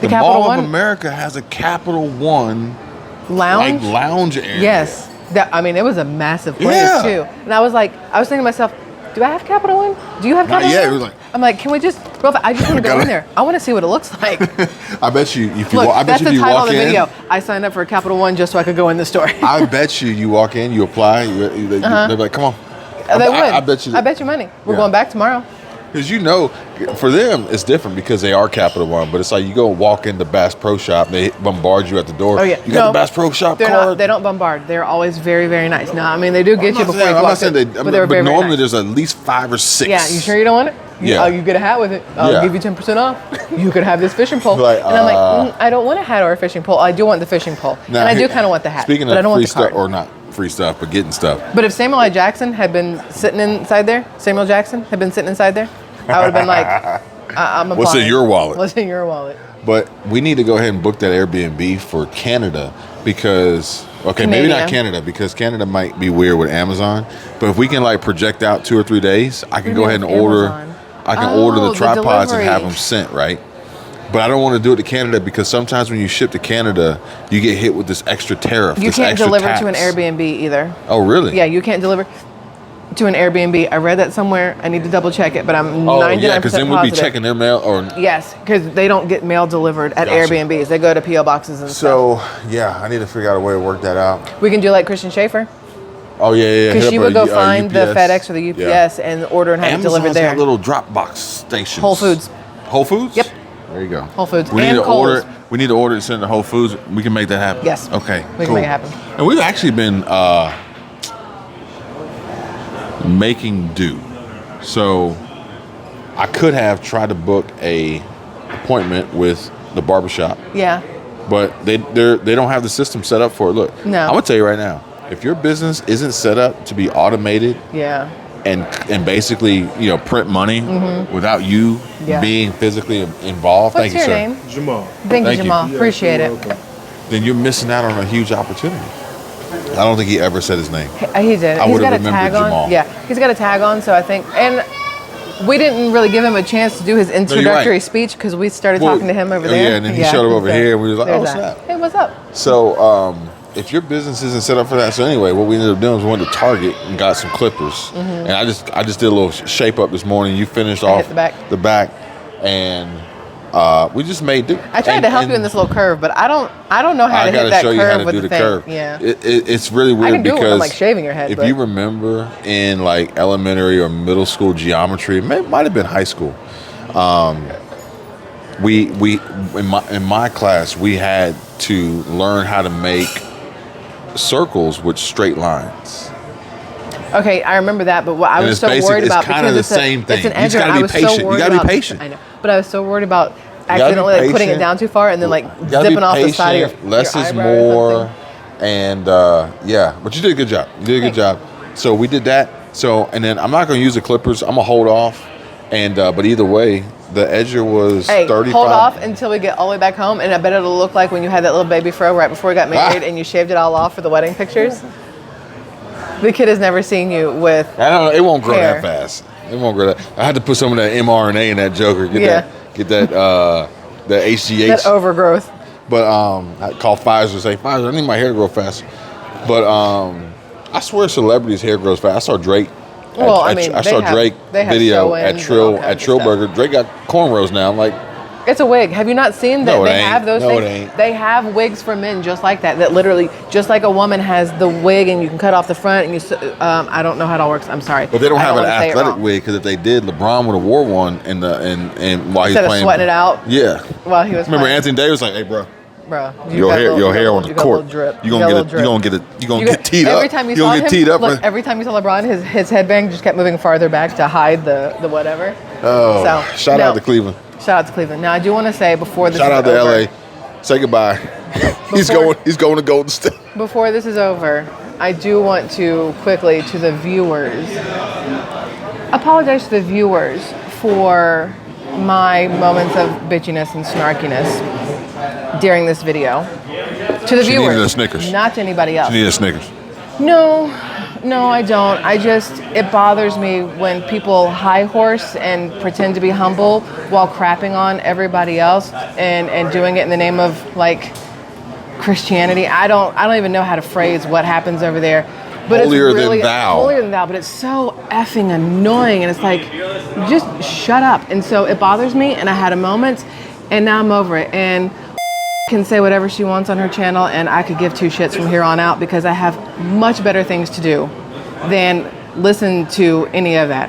The Capital Mall One of America has a Capital One lounge. like lounge area. Yes. It was a massive place Yeah. too. And I was thinking to myself, do I have Capital One? Do you have Not Capital yet. One? It was like, I'm like, can we just? I just want to go in there. I want to see what it looks like. I bet you if you Look, I bet that's you if the you title walk of the in, video. I signed up for Capital One just so I could go in the store. I bet you walk in, you apply, they're like, come on. They would. I bet you. I bet you money. We're Yeah. going back tomorrow. Because for them, it's different because they are Capital One. But it's like you go walk into Bass Pro Shop, they bombard you at the door. Oh yeah. You got the Bass Pro Shop card? They don't bombard. They're always very, very nice. No, I mean they do get you before you I'm not walk saying in. they, But they were very, normally very nice. there's at least 5 or 6. Yeah, you sure you don't want it? Yeah. You get a hat with it. I'll Yeah. give you 10% off. You could have this fishing pole. Like, and I'm like, I don't want a hat or a fishing pole. I do want the fishing pole. Now, and I do kind of want the hat. Speaking but I of don't free want the card. stuff, or not free stuff, but getting stuff. But if Samuel L. Jackson had been sitting inside there, Samuel Jackson had been sitting inside there, I would have been like, I'm applying. What's in your wallet? What's in your wallet? But we need to go ahead and book that Airbnb for Canada because, maybe not Canada because Canada might be weird with Amazon. But if we can like project out 2 or 3 days, I can go ahead and order. Amazon. I can order the the tripods and delivery. have them sent, right? But I don't want to do it to Canada because sometimes when you ship to Canada, you get hit with this extra tariff. You this can't extra deliver tax. to an Airbnb either. Oh, really? Yeah, you can't deliver to an Airbnb. I read that somewhere. I need to double check it, but I'm 99% Oh, yeah, because then we'll be positive. checking their mail. Or Yes, because they don't get mail delivered at Gotcha. Airbnbs. They go to P.O. boxes and stuff. so, yeah, I need to figure out a way to work that out. We can do like Christian Schaefer. Oh, yeah, yeah. Because hit she up would a go find the UPS. FedEx or the UPS Yeah. and order and have it Amazon's delivered there. got little drop box stations. Whole Foods. Whole Foods? Yep. There you go. Whole Foods We and need to Kohl's. order. We need to order and send to Whole Foods. We can make that happen. Yes. Okay. We can make it happen. And we've actually been making do. So I could have tried to book a appointment with the barbershop, Yeah. but they don't have the system set up for it. Look, No. I'm gonna tell you right now, if your business isn't set up to be automated Yeah. and basically print money without you Yeah. being physically involved, What's thank you, your sir. name? Jamal. Thank you, Thank you. Jamal. Appreciate it. Then you're missing out on a huge opportunity. I don't think he ever said his name. He did. I He's would've got a remembered tag on. Jamal. Yeah, he's got a tag on. So I think, and we didn't really give him a chance to do his introductory right. speech because we started Well, talking to him over oh, there. yeah, and then he showed up over so here, and we was like, there's oh, that. snap. Hey, what's up? So if your business isn't set up for that, so anyway, what we ended up doing was we went to Target and got some clippers, and I just did a little shape up this morning. You finished off hit the back. and we just made do. I tried to help you in this little curve, but I don't know how I to hit gotta that show you how curve to with do the the thing. curve. Yeah. It's really weird I can do it because when I'm like shaving your head. if but you remember in like elementary or middle school geometry, it might have been high school. We in my class we had to learn how to make circles with straight lines. Okay, I remember that, but what I And was it's so basic- worried it's about kinda because the it's same thing. It's an You just edger. gotta I be was patient. so You worried gotta be about. patient. I know, but I was so worried about gotta be accidentally like, putting it patient. down too far and then like You gotta be zipping off the side of your patient. Less your is eyebrow or more, something. and yeah. But you did a good job. You did a good job. So we did that. So and then I'm not going to use the clippers. I'm gonna hold off. And but either way, the edger was Hey, 35. hold off until we get all the way back home, and I bet it'll look like when you had that little baby fro right before we got married, and you shaved it all off for the wedding pictures. The kid has never seen you with. I don't know. It won't grow hair. that fast. It won't grow that. I had to put some of that mRNA in that joker. Get that HGH. That overgrowth. But I call Pfizer and say, Pfizer, I need my hair to grow faster. But I swear celebrities' hair grows fast. I saw Drake. Well, I I mean, saw Drake they have video at sew-ins and all Trill kinds of stuff. Burger. Drake got cornrows now. I'm like, It's a wig. Have you not seen that No, it they ain't. have those No, things? it ain't. They have wigs for men just like that. That literally, just like a woman has the wig and you can cut off the front and you. I don't know how it all works. I'm sorry. but they don't I have an wanna say it athletic wrong. wig because if they did, LeBron would have wore one and while he's Instead of playing. sweating it out Yeah. while he was Remember playing. Anthony Davis like, hey, bro. Bro, you Your got hair, a little- your hair on you the got a little court. drip. You got a gonna little get, drip. you gonna get teed up. Every time you gonna saw get him, teed up. look, every time you saw LeBron, his headband just kept moving farther back to hide the whatever. Oh, So, shout no. out to Cleveland. Shout out to Cleveland. Now I do want to say before this Shout is out to over, LA. Say goodbye. He's Before- going to Golden State. Before this is over, I do want to quickly to the viewers apologize to the viewers for my moments of bitchiness and snarkiness during this video. To the She viewers, needed a Snickers. not to anybody else. You need a Snickers. No, No, I don't. It bothers me when people high horse and pretend to be humble while crapping on everybody else and doing it in the name of like Christianity. I don't even know how to phrase what happens over there. But holier it's really than thou. Holier than thou, but it's so effing annoying, and it's like, just shut up. And so it bothers me, and I had a moment, and now I'm over it. And can say whatever she wants on her channel, and I could give two shits from here on out because I have much better things to do than listen to any of that.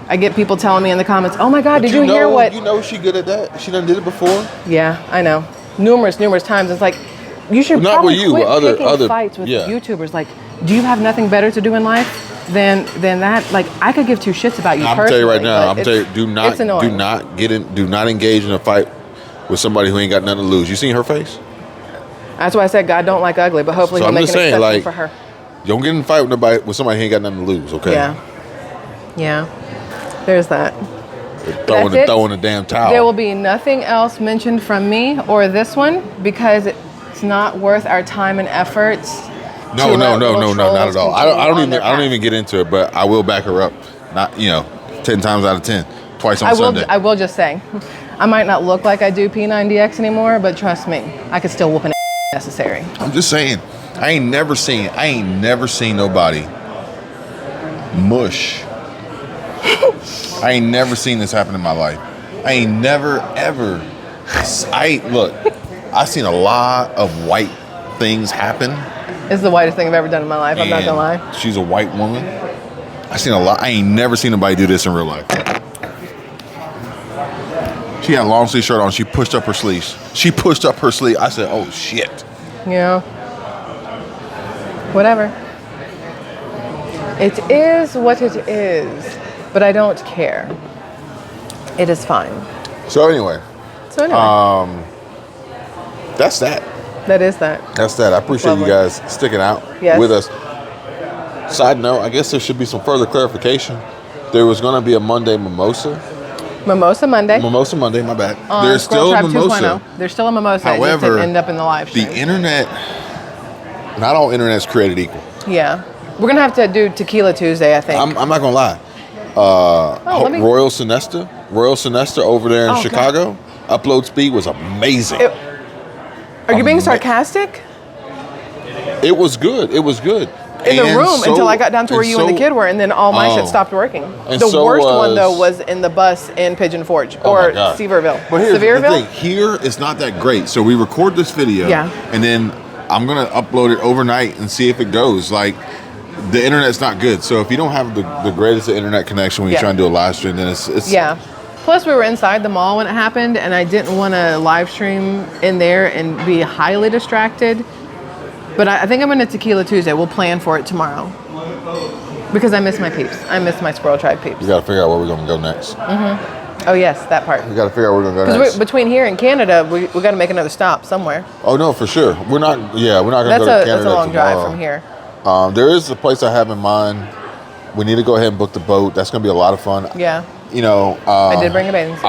I get people telling me in the comments, "Oh my God, did you hear what?" You know she good at that. She done did it before. Yeah, I know. Numerous times. It's like, you should Not probably with you, quit other picking fights with YouTubers. Like, do you have nothing better to do in life than that? Like, I could give two shits about you I'm personally. tell you right now. But Do not engage in a fight with somebody who ain't got nothing to lose. You seen her face? That's why I said God don't like ugly, but hopefully he'll make an exception for her. Don't get in a fight with somebody who ain't got nothing to lose, okay? Yeah. There's that. Throwing a damn towel. There will be nothing else mentioned from me or this one because it's not worth our time and efforts. No, not at all. I don't even get into it, but I will back her up. Not 10 times out of 10, twice on Sunday. I will just say, I might not look like I do P90X anymore, but trust me, I could still whoop an ass necessary. I'm just saying, I ain't never seen nobody mush. I ain't never seen this happen in my life. I ain't never ever. I seen a lot of white things happen. It's the whitest thing I've ever done in my life. I'm not gonna lie. She's a white woman. I seen a lot. I ain't never seen nobody do this in real life. She had a long sleeve shirt on. She pushed up her sleeves. I said, "Oh shit." Yeah. Whatever. It is what it is, but I don't care. It is fine. So anyway. That's that. That is that. That's that. I appreciate you guys sticking out with us. Side note, I guess there should be some further clarification. There was going to be a Monday mimosa. Mimosa Monday, my bad. There's still a mimosa. 2.0. There's still a mimosa. However, it just didn't end up in the live stream. The internet, not all internet's created equal. Yeah. We're going to have to do Tequila Tuesday, I think. I'm not going to lie. Royal Sinesta over there in Chicago, upload speed was amazing. Are you being sarcastic? It was good. In the room until I got down to where you and the kid were, and then all my shit stopped working. The worst one, though, was in the bus in Pigeon Forge or Sevierville. But here's the thing. Here, it's not that great. So we record this video, and then I'm going to upload it overnight and see if it goes. Like, the internet's not good. So if you don't have the greatest internet connection when you're trying to do a live stream, then it's... Yeah. Plus, we were inside the mall when it happened, and I didn't want to live stream in there and be highly distracted. But I think I'm going to Tequila Tuesday. We'll plan for it tomorrow. Because I miss my peeps. I miss my SquirrelTribe peeps. We got to figure out where we're going to go next. Mm-hmm. Oh, yes, that part. We got to figure out where we're going to go next. Between here and Canada, we got to make another stop somewhere. Oh, no, for sure. We're not going to go to Canada That's a long tomorrow. drive from here. There is a place I have in mind. We need to go ahead and book the boat. That's going to be a lot of fun. Yeah. I did bring a bathing suit.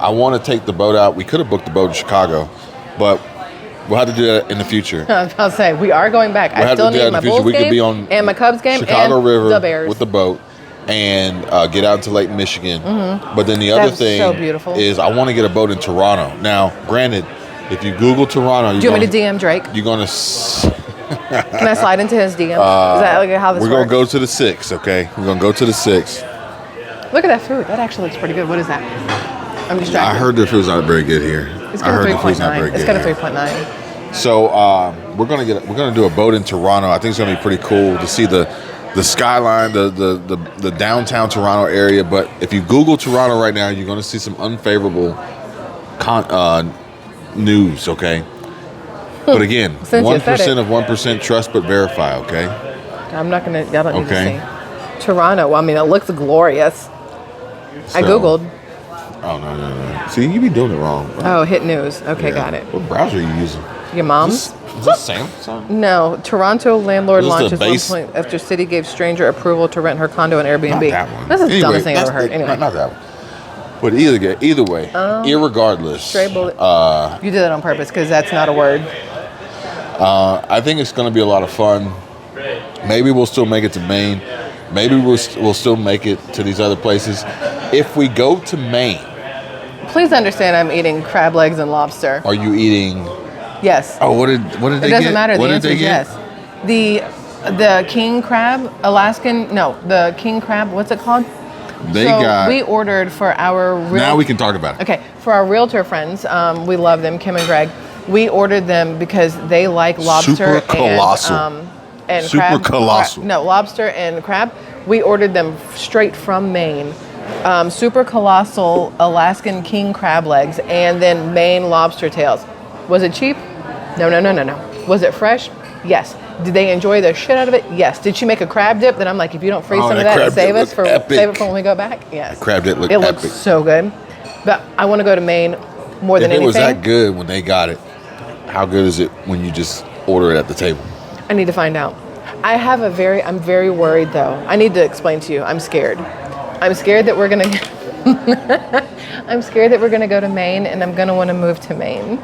I want to take the boat out. We could have booked the boat in Chicago, but we'll have to do that in the future. I was about to say, we are going back. I still need my Bulls game and my Cubs game Chicago and River the Bears. with the boat and get out to Lake Michigan. Mm-hmm. But then the other thing is I want to get a boat in Toronto. Now, granted, if you Google Toronto, do you want me to DM Drake? You're going to... Can I slide into his DM? Is that like how this works? We're going to go to the 6, okay? We're going to go to the 6. Look at that food. That actually looks pretty good. What is that? I'm distracted. I heard the food's not very good here. It's got a 3.9. It's got a 3.9. So we're gonna do a boat in Toronto. I think it's gonna be pretty cool to see the skyline, the downtown Toronto area. But if you Google Toronto right now, you're gonna see some unfavorable news. Okay. But again, 1% of 1% trust but verify. Okay. I'm not gonna. I don't need to see Toronto. Well, I mean, it looks glorious. So, I Googled. Oh, no. See, you be doing it wrong. Right? Oh, hit news. Okay, got it. What browser are you using? Your mom's? Is this Samsung? No. Toronto landlord launches 1 point after city gave stranger approval to rent her condo on Airbnb. Not that one. That's the dumbest thing I've ever heard. Anyway. Not that one. But either way, irregardless. You did that on purpose because that's not a word. I think it's going to be a lot of fun. Maybe we'll still make it to Maine. Maybe we'll still make it to these other places. If we go to Maine, Please understand I'm eating crab legs and lobster. are you eating? Yes. Oh, what did they get? It doesn't matter. What The did answer they is get? yes. The king crab, the king crab, what's it called? They got. We ordered for our Now we can talk about it. Okay, for our realtor friends, we love them, Kim and Greg. We ordered them because they like lobster Super colossal. and Super crab. colossal. No, lobster and crab. We ordered them straight from Maine. Super colossal Alaskan king crab legs and then Maine lobster tails. Was it cheap? No. Was it fresh? Yes. Did they enjoy the shit out of it? Yes. Did she make a crab dip? Then I'm like, if you don't freeze some of that that crab and save dip us for looked save it epic. for when we go back? Yes. Crab dip looked It looks epic. so good. But I want to go to Maine more than If it anything. was that good when they got it, how good is it when you just order it at the table? I need to find out. I'm very worried though. I need to explain to you. I'm scared. I'm scared that we're gonna I'm scared that we're gonna go to Maine and I'm gonna want to move to Maine.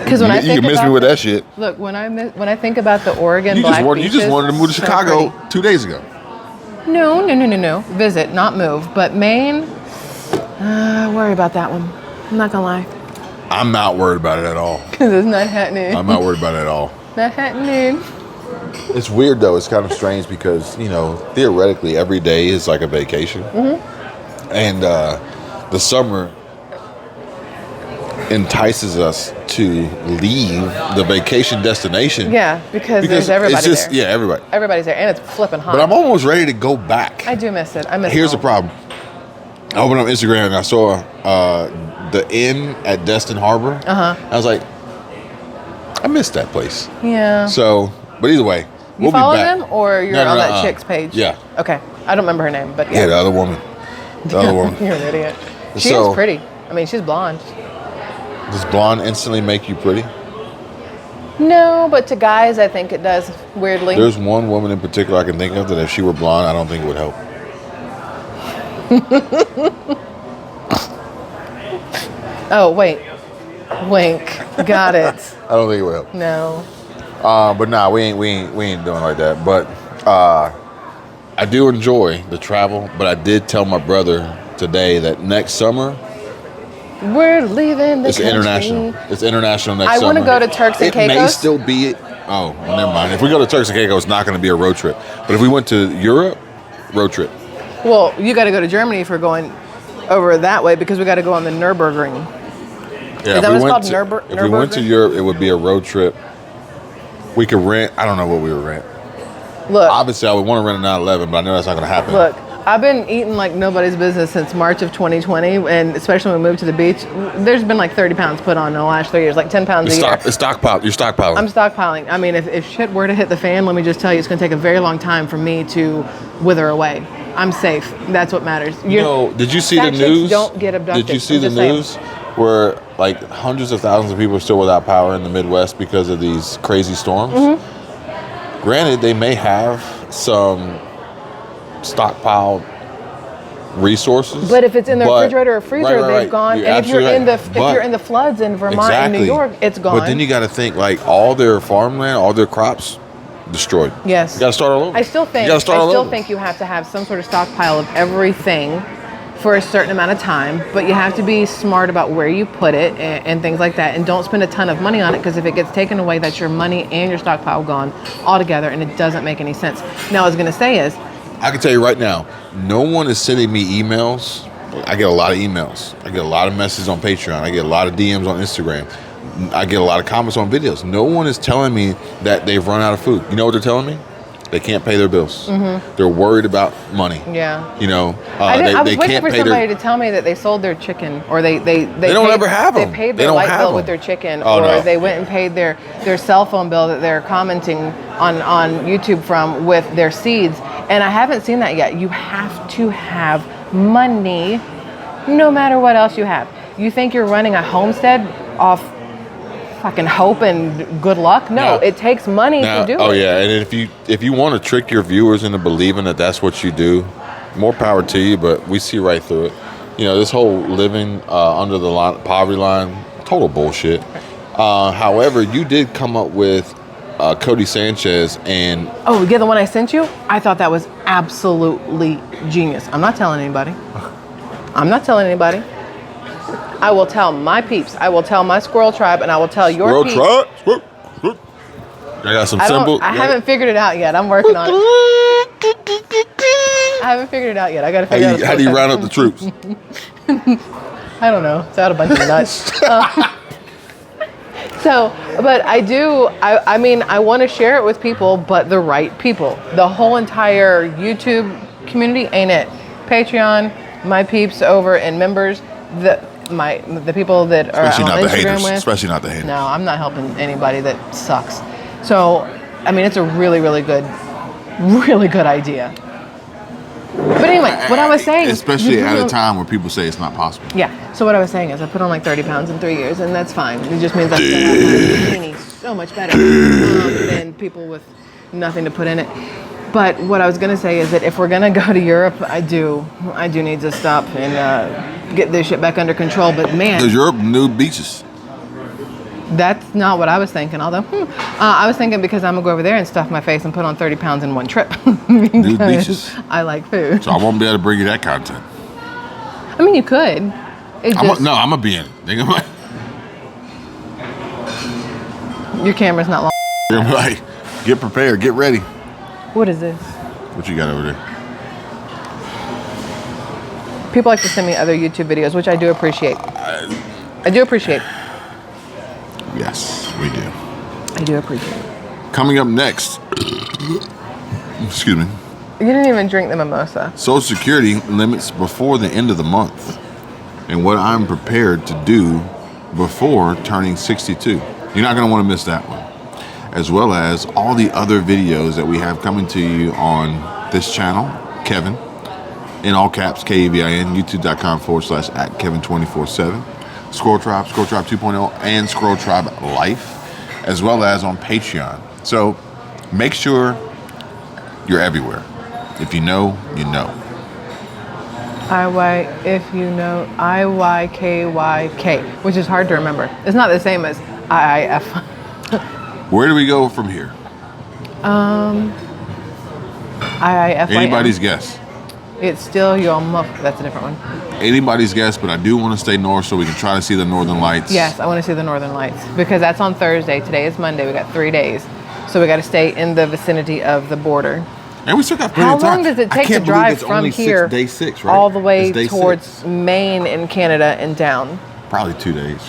Because when I You think can miss about me with that shit. Look, when I think about the Oregon You black just beaches, wanted to move to so Chicago pretty. 2 days ago. No. Visit, not move. But Maine, worry about that one. I'm not gonna lie. I'm not worried about it at all. Because it's not happening. I'm not worried about it at all. Not happening. It's weird though. It's kind of strange because theoretically every day is like a vacation, and the summer entices us to leave the vacation destination. Yeah, because there's everybody it's just, there. Yeah, everybody. Everybody's there, and it's flipping hot. But I'm almost ready to go back. I do miss it. I miss Here's the home. problem. I opened up Instagram and I saw the inn at Destin Harbor. I was like, I missed that place. Yeah. So, but either way, You we'll follow be back. them, or you're on that chick's page? Yeah. Okay. I don't remember her name, but Yeah, the other woman. The other woman. You're an idiot. She So- is pretty. I mean, she's blonde. Does blonde instantly make you pretty? No, but to guys, I think it does, weirdly. There's one woman in particular I can think of that if she were blonde, I don't think it would help. Oh, wait. Wink. Got it. I don't think it would help. No. But nah, we ain't doing like that. But I do enjoy the travel. But I did tell my brother today that next summer We're leaving the it's country. international. It's international next I summer. want to go to Turks and It may Caicos. still be. Oh, well, never mind. If we go to Turks and Caicos, it's not going to be a road trip. But if we went to Europe, road trip. Well, you got to go to Germany if we're going over that way because we got to go on the Nürburgring. Yeah, Is that what it's called? If we went to Nürburgring? Europe, it would be a road trip. We could rent. I don't know what we would rent. Look, Obviously, I would want to rent a 911, but I know that's not going to happen. Look, I've been eating like nobody's business since March of 2020, and especially when we moved to the beach. There's been like 30 pounds put on in the last 3 years, like 10 pounds a year. It's stockpile. You're stockpiling. I'm stockpiling. I mean, if shit were to hit the fan, let me just tell you, it's going to take a very long time for me to wither away. I'm safe. That's what matters. Did you see the fat chicks news? don't get abducted. Did you see I'm the just saying. news where like hundreds of thousands of people are still without power in the Midwest because of these crazy storms? Mm-hmm. Granted, they may have some stockpiled resources. But if it's in the refrigerator or freezer, right. they've gone. You're And if you're absolutely in the floods in Vermont and New York, it's gone. But then you got to think like all their farmland, all their crops destroyed. Yes. You got to start all over. I still think you have to have some sort of stockpile of everything for a certain amount of time, but you have to be smart about where you put it and things like that, and don't spend a ton of money on it because if it gets taken away, that's your money and your stockpile gone altogether, and it doesn't make any sense. Now, what I was going to say is, I can tell you right now, no one is sending me emails. I get a lot of emails. I get a lot of messages on Patreon. I get a lot of DMs on Instagram. I get a lot of comments on videos. No one is telling me that they've run out of food. You know what they're telling me? They can't pay their bills. Mm-hmm. They're worried about money. yeah. They I was waiting can't for pay somebody their. to tell me that they sold their chicken, or they don't ever have them. They paid They their don't light have bill them. with their chicken, Oh, or no. they went and paid their cell phone bill that they're commenting on YouTube from with their seeds. And I haven't seen that yet. You have to have money, no matter what else you have. You think you're running a homestead off fucking hope and good luck? No, it takes money to do it. Oh yeah, and if you want to trick your viewers into believing that that's what you do, more power to you. But we see right through it. This whole living under the poverty line, total bullshit. However, you did come up with Cody Sanchez and Oh, yeah, the one I sent you? I thought that was absolutely genius. I'm not telling anybody. I'm not telling anybody. I will tell my peeps. I will tell my Squirrel Tribe, and I will tell your peeps. Squirrel Tribe. I got some symbols. I haven't figured it out yet. I'm working on it. I haven't figured it out yet. I got to figure out. How do you round up the troops? I don't know. It's out a bunch of nuts. But I do. I mean, I want to share it with people, but the right people. The whole entire YouTube community ain't it. Patreon, my peeps over and members, the people that are Especially on not the Instagram haters. with. Especially not the haters. No, I'm not helping anybody that sucks. So, I mean, it's a really, really good idea. But anyway, what I was saying... Especially at a time where people say it's not possible. Yeah. So what I was saying is I put on like 30 pounds in 3 years, and that's fine. It just means I still have my bikini so much better than people with nothing to put in it. But what I was going to say is that if we're going to go to Europe, I do need to stop and get this shit back under control. But man... There's Europe, nude beaches. That's not what I was thinking, although I was thinking because I'm going to go over there and stuff my face and put on 30 pounds in one trip. Nude beaches. I like food. So I won't be able to bring you that content. I mean, you could. I'm going to be in it. Nigga, your camera's not long. I'm like, get prepared, get ready. What is this? What you got over there? People like to send me other YouTube videos, which I do appreciate. I do appreciate. Yes, we do. I do appreciate it. Coming up next, excuse me. You didn't even drink the mimosa. Social Security limits before the end of the month, and what I'm prepared to do before turning 62. You're not going to want to miss that one, as well as all the other videos that we have coming to you on this channel, Kevin, in all caps, KEVIN, youtube.com/@Kevin247. Squirrel Tribe 2.0, and Squirrel Tribe Life, as well as on Patreon. So make sure you're everywhere. If you know, you know. If you know, IYKYK, which is hard to remember. It's not the same as IIF. Where do we go from here? IIF. Anybody's guess. It's still your muff. That's a different one. Anybody's guess, but I do want to stay north so we can try to see the northern lights. Yes, I want to see the northern lights because that's on Thursday. Today is Monday. We got 3 days. So we got to stay in the vicinity of the border. And we still got plenty How of time. long does it take to drive from here day 6, right? all the way It's day towards 6. Maine and Canada and down? Probably 2 days.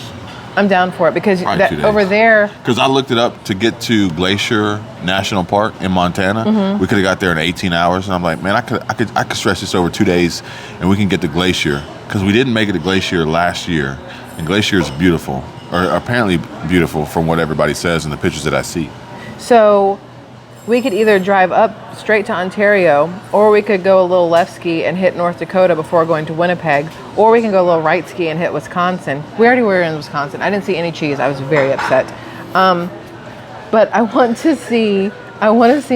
I'm down for it because 2 days. over there... Because I looked it up to get to Glacier National Park in Montana. Mm-hmm. We could have got there in 18 hours, and I'm like, man, I could stretch this over 2 days, and we can get to Glacier because we didn't make it to Glacier last year, and Glacier is beautiful, or apparently beautiful from what everybody says in the pictures that I see. So we could either drive up straight to Ontario, or we could go a little left ski and hit North Dakota before going to Winnipeg, or we can go a little right ski and hit Wisconsin. We already were in Wisconsin. I didn't see any cheese. I was very upset. But I want to see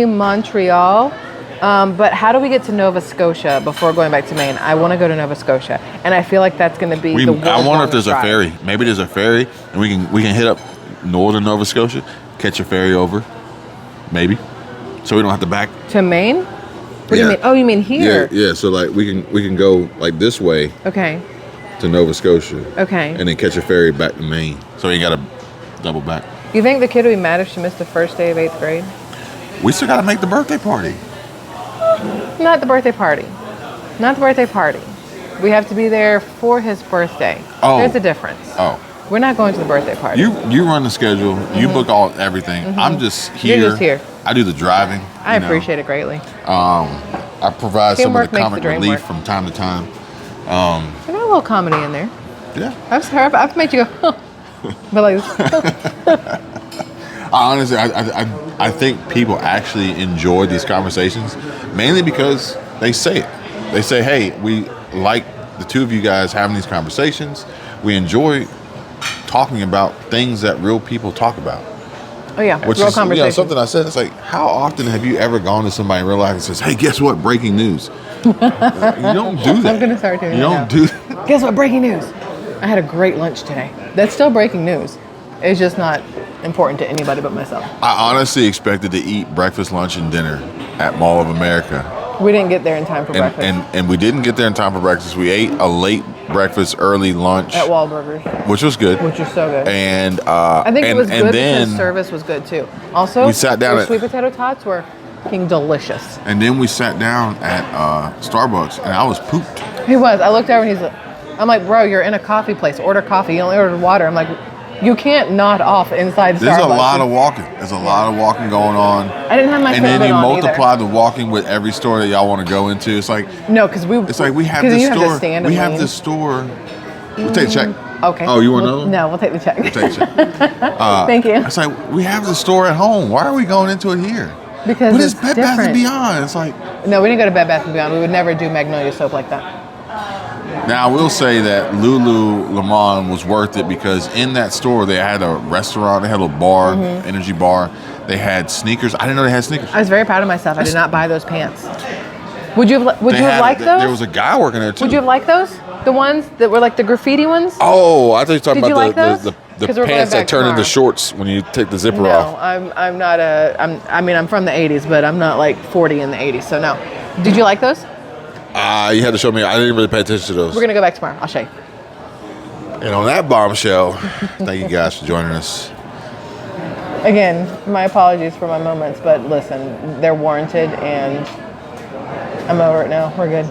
Montreal. But how do we get to Nova Scotia before going back to Maine? I want to go to Nova Scotia, and I feel like that's going to be the world's I wonder if there's longest a ferry. Maybe there's a ferry, and we can hit up northern Nova Scotia, catch a ferry over, maybe, so we don't have to back to Maine. What do you mean? Oh, you mean here? Yeah. So like we can go like this way. Okay. To Nova Scotia. Okay. And then catch a ferry back to Maine, so you got to double back. You think the kid would be mad if she missed the first day of 8th grade? We still got to make the birthday party. Not the birthday party. Not the birthday party. We have to be there for his birthday. Oh. There's a difference. Oh. We're not going to the birthday party. You run the schedule. Mm-hmm. You book everything. Mm-hmm. I'm just here. You're just here. I do the driving. I appreciate it greatly. I provide some of the comic relief from time to time. There's a little comedy in there. Yeah. I've made you go, but like this. Honestly, I think people actually enjoy these conversations, mainly because they say it. They say, hey, we like the two of you guys having these conversations. We enjoy talking about things that real people talk about. Oh yeah, which real is conversation. Something I said. It's like, how often have you ever gone to somebody in real life and says, hey, guess what? Breaking news. You don't do that. I'm going to start doing that. You don't do that. Guess what? Breaking news. I had a great lunch today. That's still breaking news. It's just not important to anybody but myself. I honestly expected to eat breakfast, lunch, and dinner at Mall of America. We didn't get there in time for breakfast. And we didn't get there in time for breakfast. We ate a late breakfast, early lunch. At Wahlburgers. Which was good. Which was so good. And I think it was good then, because service was good too. Also, we sat down their at, sweet potato tots were fucking delicious. And then we sat down at Starbucks, and I was pooped. He was. I looked over and I'm like, bro, you're in a coffee place. Order coffee. You only ordered water. I'm like, you can't nod off inside Starbucks. There's a lot of walking. There's a lot of walking going on. I didn't have my And then you on multiply either. the walking with every store that y'all want to go into. It's like no, because it's like we have this you store. Have to stand we and have lean. this store. We'll take a check. Okay. Oh, you want another one? No, we'll take the check. We'll take a check. Thank you. It's like we have the store at home. Why are we going into it here? Because what it's is Bed different. Bath and Beyond? It's like no, we didn't go to Bed Bath and Beyond. We would never do Magnolia soap like that. now I will say that Lululemon was worth it because in that store they had a restaurant, they had a little bar, energy bar. They had sneakers. I didn't know they had sneakers. I was very proud of myself. I did not buy those pants. Would you have liked those? There was a guy working there too. Would you have liked those? The ones that were like the graffiti ones? Oh, I thought you were talking Did you about like those? the 'Cause we're going pants back that turn into tomorrow. shorts when you take the zipper No, off. I'm not I'm from the 80s, but I'm not like 40 in the 80s, so no. Did you like those? You had to show me. I didn't really pay attention to those. We're going to go back tomorrow. I'll show you. And on that bombshell, thank you guys for joining us. Again, my apologies for my moments, but listen, they're warranted and I'm over it now. We're good.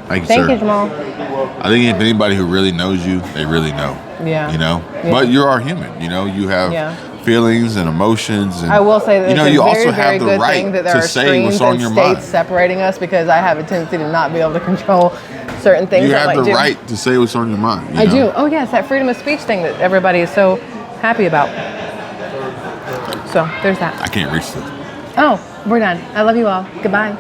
Thank you, Thank sir. you, Jamal. I think if anybody who really knows you, they really know. Yeah. You know? Yeah. But you are human. You know, you have feelings and emotions. And, I will say that you know, it's you a very, also very have the good right thing that there to are say what's streams on and your states mind. separating us because I have a tendency to not be able to control certain things. You I have might the do. right to say what's on your mind. You I know? do. Oh, yes, that freedom of speech thing that everybody is so happy about. So there's that. I can't reach this. Oh, we're done. I love you all. Goodbye.